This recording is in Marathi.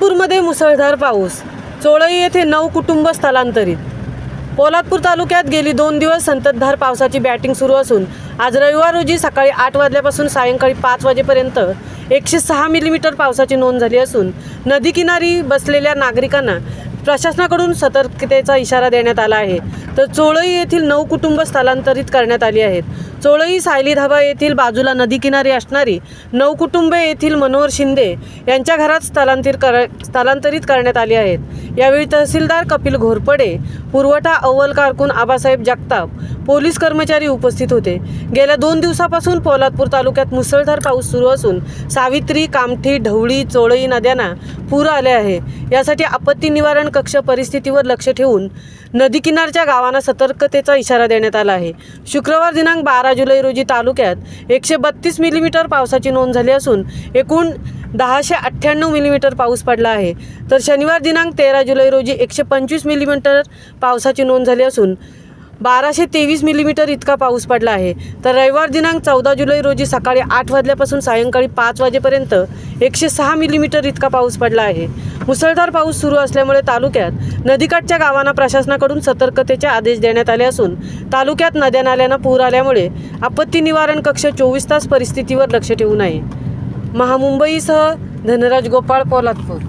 पोलादपूरमध्ये मुसळधार पाऊस, चोळई येथे 9 कुटुंब स्थलांतरित। पोलादपूर तालुक्यात गेली 2 दिवस संततधार पावसाची बॅटिंग सुरू असून आज रविवार रोजी सकाळी 8 वाजल्यापासून सायंकाळी 5 वाजेपर्यंत 106 मिलीमीटर पावसाची नोंद झाली असून नदीकिनारी बसलेल्या नागरिकांना प्रशासनाकडून सतर्कतेचा इशारा देण्यात आला आहे। तर चोळई येथील 9 कुटुंब स्थलांतरित करण्यात आली आहेत। चोळई सायली धाबा येथील बाजूला नदीकिनारी असणारी 9 कुटुंबे येथील मनोहर शिंदे यांच्या घरात स्थलांतरित करण्यात आली आहेत। यावेळी तहसीलदार कपिल घोरपडे, पुरवठा अव्वल कारकून आबासाहेब जगताप, पोलीस कर्मचारी उपस्थित होते। गेल्या 2 दिवसापासून पोलादपूर तालुक्यात मुसळधार पाऊस सुरू असून सावित्री, कामठी, ढवळी, चोळई नद्यांना पूर आले आहे। यासाठी आपत्ती निवारण कक्ष परिस्थितीवर लक्ष ठेवून नदीकिनारच्या गावांना सतर्कतेचा इशारा देण्यात आला आहे। शुक्रवार दिनांक 12 जुलै रोजी तालुक्यात 132 मिलीमीटर पावसाची नोंद झाली असून एकूण 1098 मिलीमीटर पाऊस पडला आहे। तर शनिवार दिनांक 13 जुलै रोजी 125 मिलीमीटर पावसाची नोंद झाली असून 1223 मिलीमीटर इतका पाऊस पडला आहे। तर रविवार दिनांक 14 जुलै रोजी सकाळी 8 वाजल्यापासून सायंकाळी 5 वाजेपर्यंत 106 मिलीमीटर इतका पाऊस पडला आहे। मुसळधार पाऊस सुरू असल्यामुळे तालुक्यात नदीकाठच्या गावांना प्रशासनाकडून सतर्कतेचे आदेश देण्यात आले असून तालुक्यात नद्या नाल्यांना पूर आल्यामुळे आपत्ती निवारण कक्ष 24 तास परिस्थितीवर लक्ष ठेवून आहे। महामुंबईसह धनराज गोपाळ, पोलादपूर।